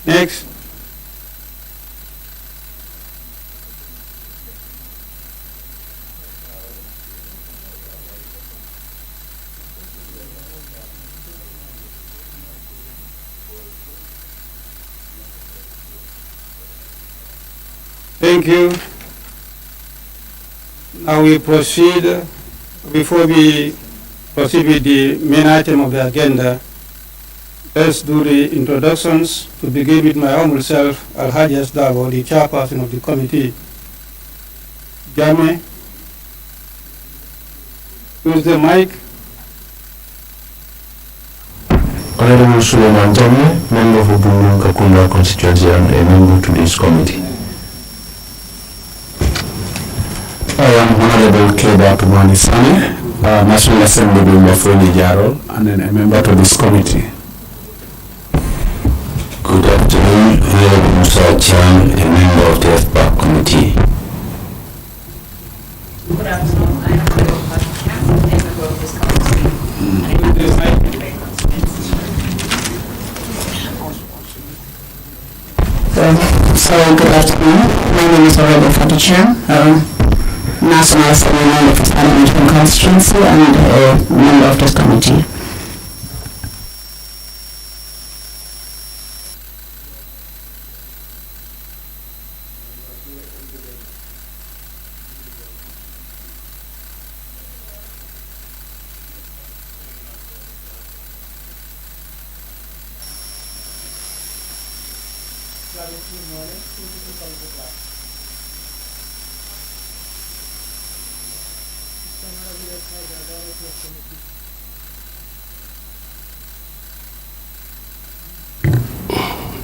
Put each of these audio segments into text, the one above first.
Next. Thank you. Now we proceed. Before we proceed with the main item of the agenda, let's do the introductions. To begin with my humble self, Alhaji Dabo, the chairperson of the committee. Jame, use the mic. Honorable Suleiman Jame, member of Bunun Kakunda constituency and a member to this committee. I am Honorable Keba Tumani Sane, National Assembly member for Nijaro, and then a member to this committee. Good afternoon, Honorable Musa Chan, a member of the Fpac committee. Good afternoon, I am Fpac Chan, a member of this committee. So good afternoon, my name is Honorable Chan, National Assembly member for Parliamentary constituency and a member of this committee.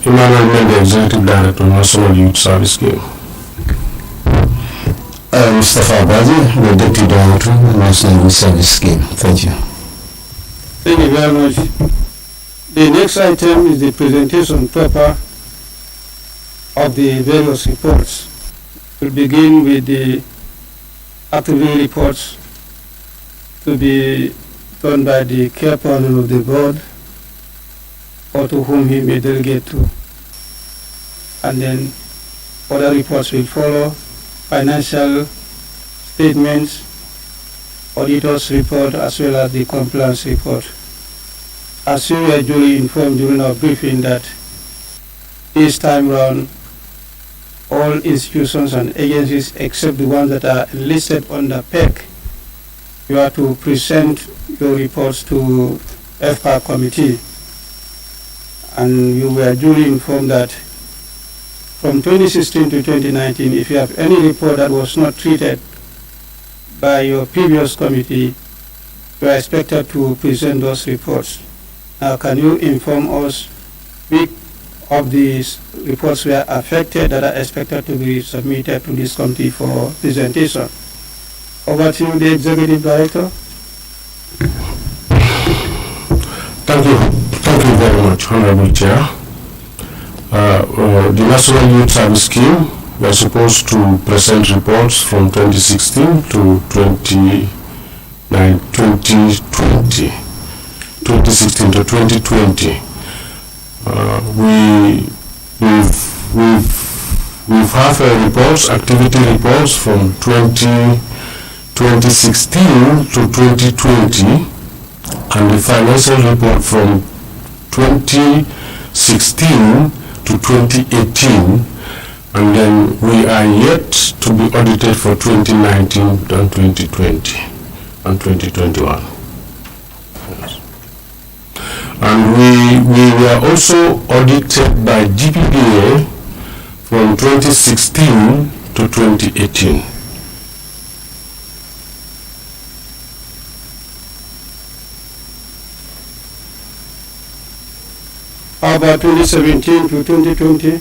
Emmanuel Mende, Executive Director, National Youth Service Scheme. Mustafa Baji, the Deputy Director, National Youth Service Scheme. Thank you. Thank you very much. The next item is the presentation paper of the various reports. We'll begin with the activity reports to be done by the care panel of the board or to whom he may delegate to. And then other reports will follow: financial statements, auditor's report, as well as the compliance report. As you were duly informed during our briefing that this time round, all institutions and agencies except the ones that are listed under Fpac, you are to present your reports to Fpac committee. And you were duly informed that from 2016 to 2019, if you have any report that was not treated by your previous committee, you are expected to present those reports. Now, can you inform us which of these reports were affected that are expected to be submitted to this committee for presentation? Over to you, the Executive Director. Thank you very much, Honorable Chair. The National Youth Service Scheme, we are supposed to present reports from 2016 to 2020. 2016 to 2020. We've had reports, activity reports from 2016 to 2020, and the financial report from 2016 to 2018, and then we are yet to be audited for 2019 and 2020 and 2021. Yes. And we were also audited by GPPA from 2016 to 2018. How about 2017 to 2020?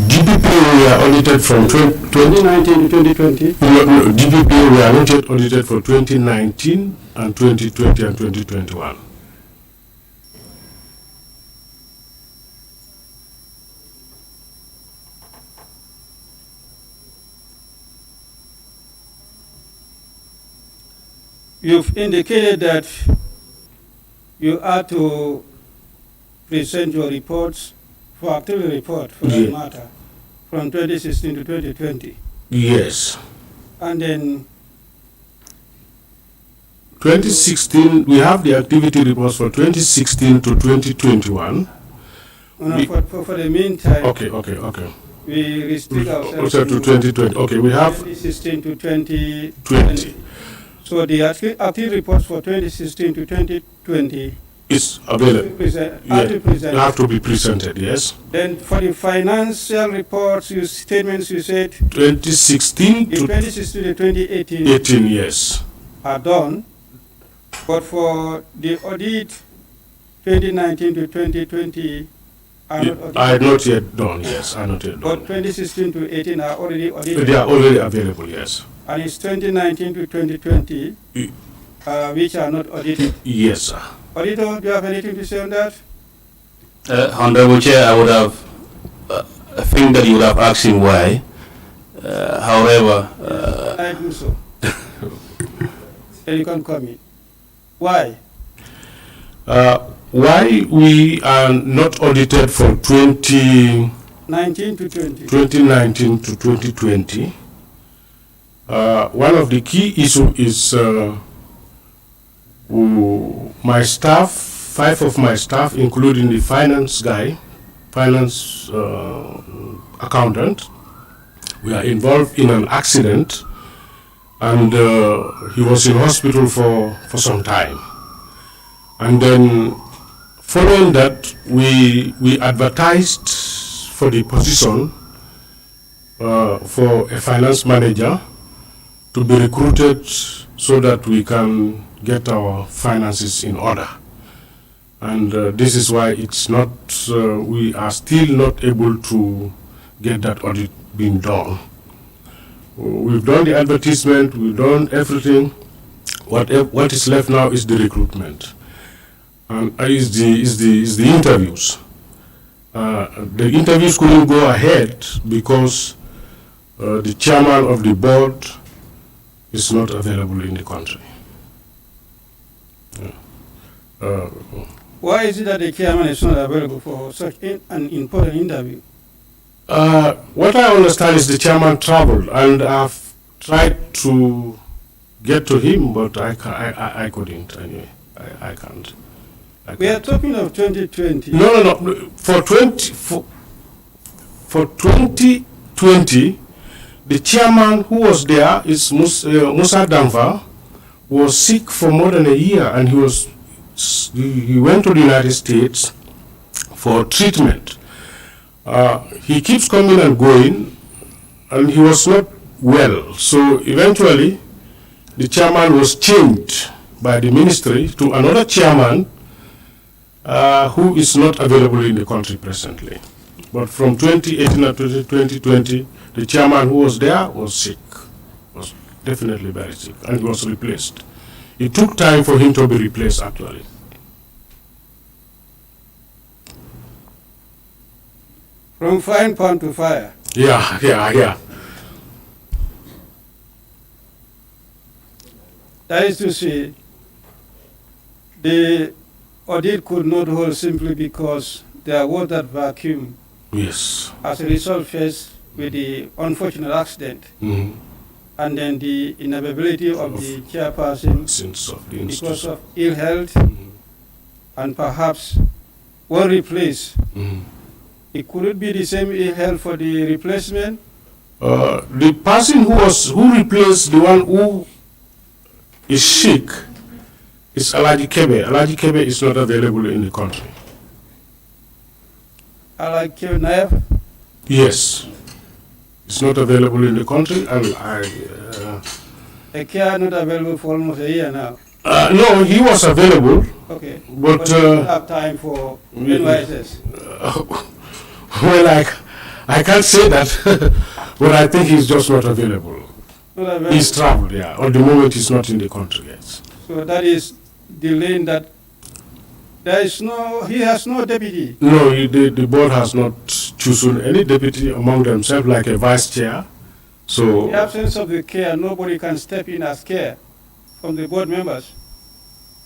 GPP we are audited from 2019 to 2020? No, GPP we are not yet audited for 2019 and 2020 and 2021. You've indicated that you are to present your reports for activity report for that matter from 2016 to 2020. Yes. And then 2016, we have the activity reports for 2016 to 2021. For the meantime, Okay. we restrict ourselves Also to 2020. Okay, we have 2016 to 2020. So the activity reports for 2016 to 2020 is available. have to be presented, yes. Then for the financial reports, statements you said 2016 to 2018 18, yes. are done, but for the audit 2019 to 2020 are not audited. Are not yet done, yes, are not yet done. But 2016 to 18 are already audited. They are already available, yes. And it's 2019 to 2020 which are not audited. Yes, sir. Auditor, do you have anything to say on that? Honorable Chair, I would have, I think that you would have asked him why. However, I do so. And you can comment. Why? Why we are not audited for 19 to 20. 2019 to 2020? One of the key issues is my staff, 5 of my staff, including the finance guy, finance accountant, we are involved in an accident, and he was in hospital for some time. And then following that, we advertised for the position for a finance manager to be recruited so that we can get our finances in order. And this is why it's not, we are still not able to get that audit being done. We've done the advertisement, we've done everything. What is left now is the recruitment. And is the interviews. The interviews couldn't go ahead because the chairman of the board is not available in the country. Why is it that the chairman is not available for such an important interview? What I understand is the chairman traveled, and I've tried to get to him, but I couldn't anyway. I can't. We are talking of 2020. No. For 2020, the chairman who was there is Musa Danva, was sick for more than a year, and he went to the United States for treatment. He keeps coming and going, and he was not well. So eventually, the chairman was changed by the ministry to another chairman who is not available in the country presently. But from 2018 to 2020, the chairman who was there was sick, was definitely very sick, and he was replaced. It took time for him to be replaced, actually. From frying pan to fire. Yeah. That is to say, the audit could not hold simply because there was that vacuum. Yes. As a result, faced with the unfortunate accident, and then the inavailability of the chairperson because of ill health, and perhaps one replaced. It couldn't be the same ill health for the replacement. The person who replaced the one who is sick is Alaji Kebe. Alaji Kebe is not available in the country. Alaji Kebe Naif? Yes. It's not available in the country, and A care not available for almost a year now. No, he was available. Okay. But you don't have time for NYSS. Well, I can't say that, but I think he's just not available. Not available. He's traveled, yeah. At the moment, he's not in the country yet. So that is delaying that. There is he has no deputy. No, the board has not chosen any deputy among themselves, like a vice chair. So, in the absence of the care, nobody can step in as care from the board members.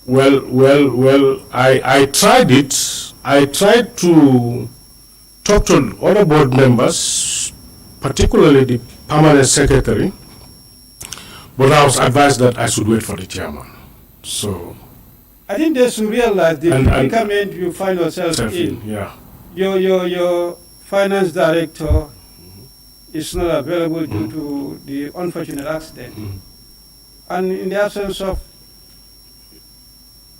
Well, I tried it I tried to talk to other board members, particularly the permanent secretary, but I was advised that I should wait for the chairman. So I think they should realize the And- predicament you find yourself in. yeah. Your finance director is not available due to the unfortunate accident. And in the absence of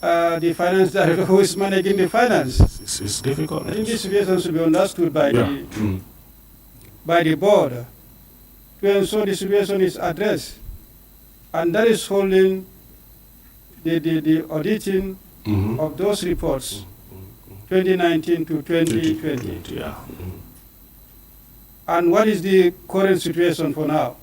the finance director who is managing the finance, It's difficult. I think this situation should be understood by Yeah. by the board to ensure the situation is addressed. And that is holding the auditing of those reports, 2019 to 2020. Yeah. And what is the current situation for now?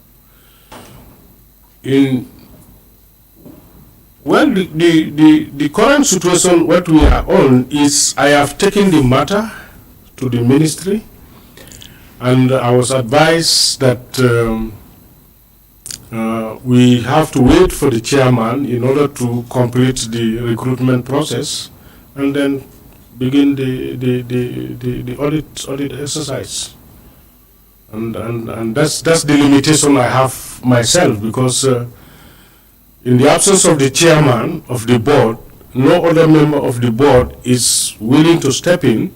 Well, the current situation, what we are on, is I have taken the matter to the ministry, and I was advised that we have to wait for the chairman in order to complete the recruitment process, and then begin the audit exercise. And that's the limitation I have myself, because in the absence of the chairman of the board, no other member of the board is willing to step in,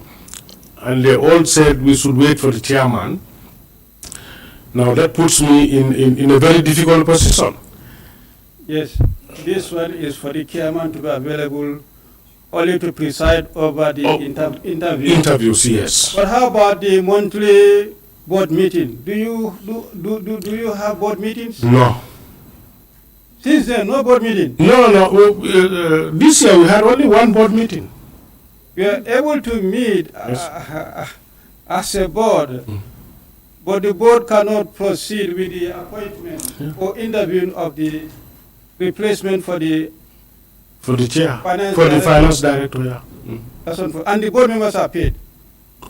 and they all said we should wait for the chairman. Now that puts me in a very difficult position. Yes, this one is for the chairman to be available only to preside over the interview. Interviews, yes. But how about the monthly board meeting? Do you have board meetings? No. Since then, no board meeting. No. This year we had only one board meeting. We are able to meet Yes. as a board, but the board cannot proceed with the appointment or interviewing of the replacement for the chair, Finance for the director. finance director, yeah. person. And the board members are paid.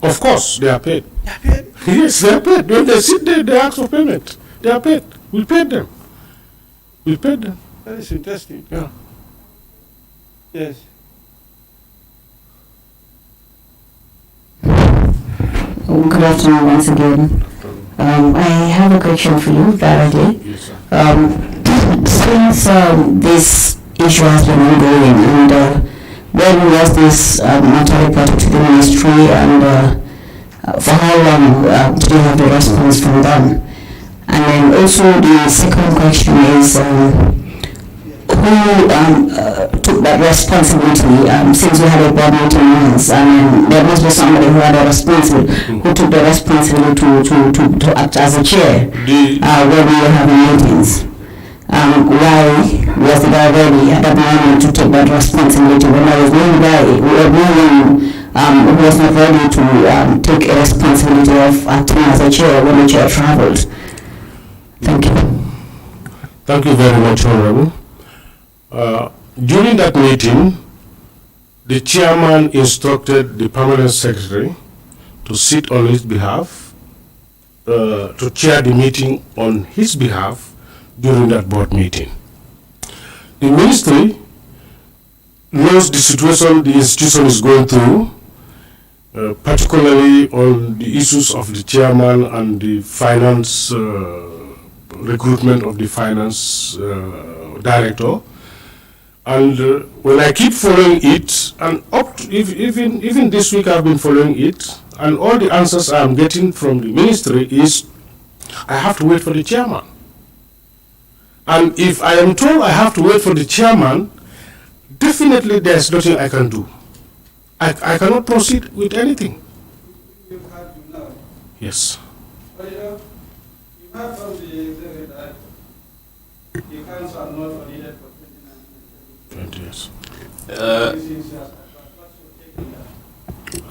Of course, they are paid. They are paid. Yes, they are paid. When they sit there, they ask for payment. They are paid. We paid them. We paid them. That is interesting. Yeah. Yes. Good afternoon once again. I have a question for you that I did. Yes, sir. Since this issue has been ongoing, and when was this matter reported to the ministry, and for how long did you have the response from them? And then also the second question is, who took that responsibility, since we had a board meeting once, and there must be somebody who had a responsibility, who took the responsibility to act as a chair when we were having meetings. Why was the guy ready at that moment to take that responsibility when there was no guy, no one who was not ready to take a responsibility of acting as a chair when the chair traveled? Thank you. Thank you very much, Honorable. During that meeting, the chairman instructed the permanent secretary to sit on his behalf, to chair the meeting on his behalf during that board meeting. The ministry knows the situation the institution is going through, particularly on the issues of the chairman and the finance, recruitment of the finance director. And when I keep following it, and up to even this week I've been following it, and all the answers I'm getting from the ministry is, I have to wait for the chairman. And if I am told I have to wait for the chairman, definitely there's nothing I can do. I cannot proceed with anything. You have to know. Yes. But you know, you have from the executive director, the accounts are not audited for 2019. Yes.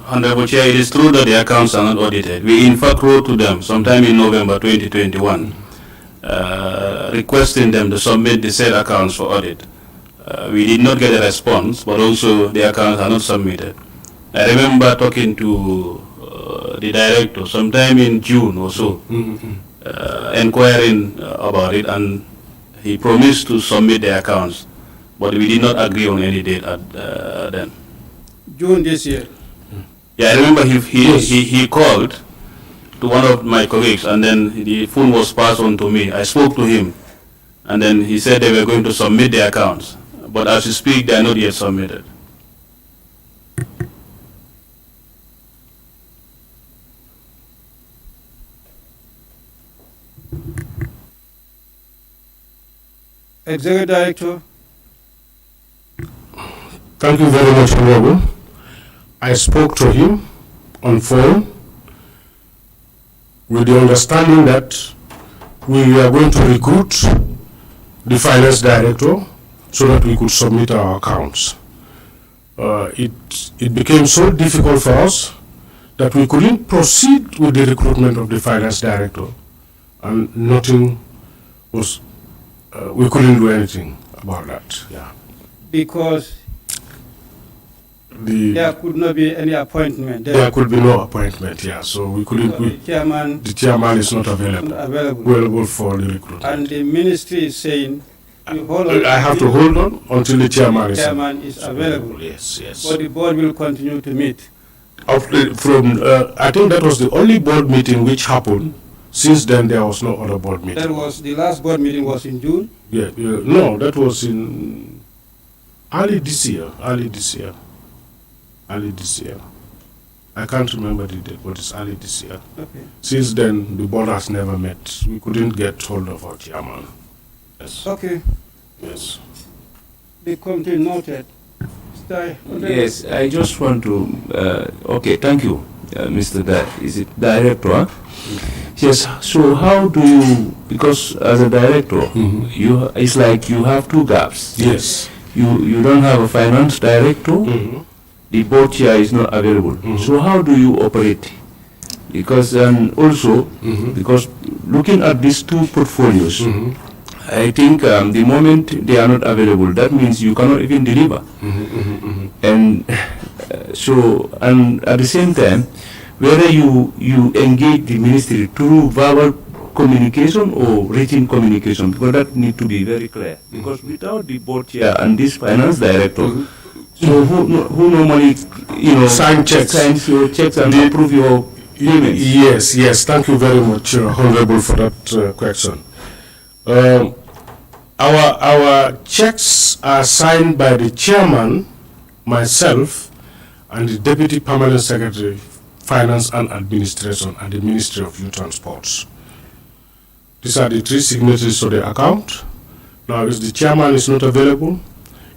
Honorable Chair, it is true that the accounts are not audited. We in fact wrote to them sometime in November 2021, requesting them to submit the said accounts for audit. We did not get a response, but also the accounts are not submitted. I remember talking to the director sometime in June or so, inquiring about it, and he promised to submit the accounts, but we did not agree on any date at then. June this year. Yeah, I remember he called to one of my colleagues, and then the phone was passed on to me. I spoke to him, and then he said they were going to submit the accounts. But as you speak, they are not yet submitted. Executive Director. Thank you very much, Honorable. I spoke to him on phone with the understanding that we are going to recruit the finance director so that we could submit our accounts. It became so difficult for us that we couldn't proceed with the recruitment of the finance director, and nothing was, we couldn't do anything about that. Yeah. Because there could not be any appointment. There could be no appointment, yeah. So we couldn't. The chairman is not available for the recruitment. And the ministry is saying, I have to hold on until the chairman is available. Yes, yes. But the board will continue to meet. I think that was the only board meeting which happened. Since then, there was no other board meeting. That was the last board meeting was in June. Yeah, no, that was in early this year. I can't remember the date, but it's early this year. Okay. Since then, the board has never met. We couldn't get hold of our chairman. Yes. Okay. Yes. The committee noted. Yes, I just want to. Okay, thank you, Mr. Is it director? Yes. So how do you? Because as a director, it's like you have two gaps. Yes. You don't have a finance director. The board chair is not available. So how do you operate? Because also because looking at these two portfolios, I think the moment they are not available, that means you cannot even deliver. And so, and at the same time, whether you engage the ministry through verbal communication or written communication, because that need to be very clear. Because without the board chair and this finance director, so who normally signs your checks and approve your payments? Yes. Thank you very much, Honorable, for that question. Our checks are signed by the chairman, myself, and the Deputy Permanent Secretary, Finance and Administration, and the Ministry of Youth and Sports. These are the three signatories to the account. Now, if the chairman is not available,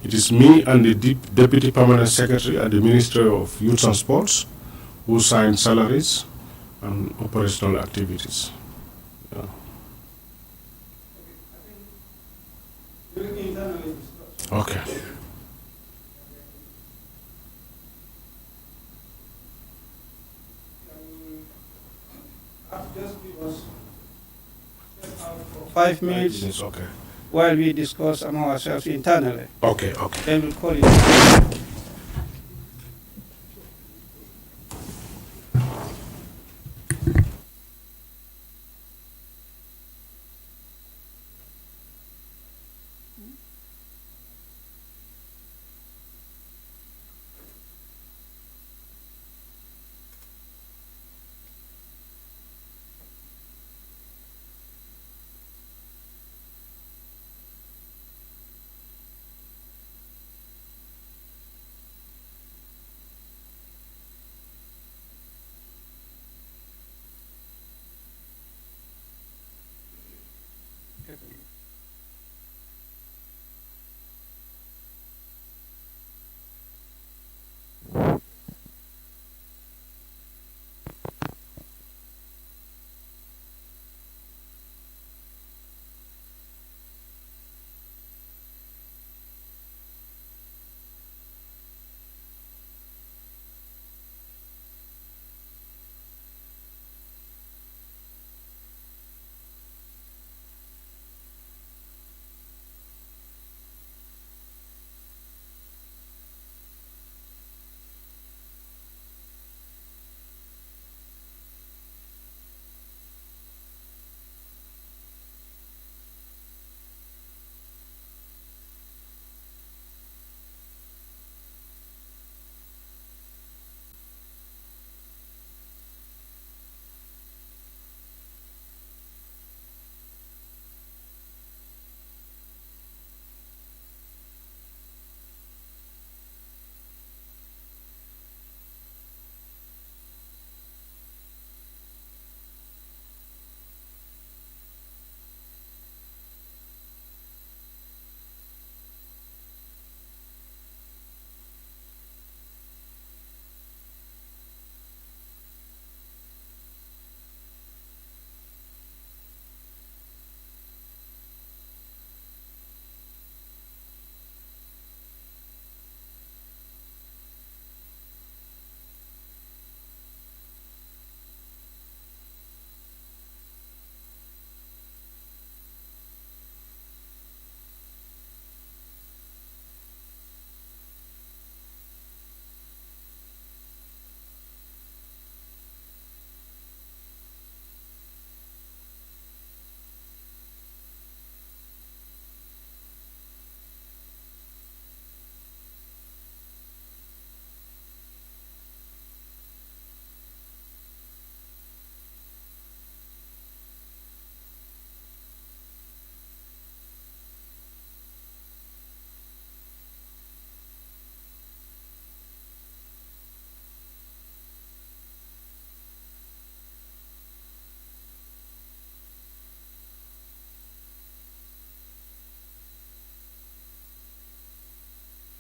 it is me and the Deputy Permanent Secretary at the Ministry of Youth and Sports who sign salaries and operational activities. Yeah. Okay. Just give us 5 minutes Okay. while we discuss among ourselves internally. Okay. Then we'll call it.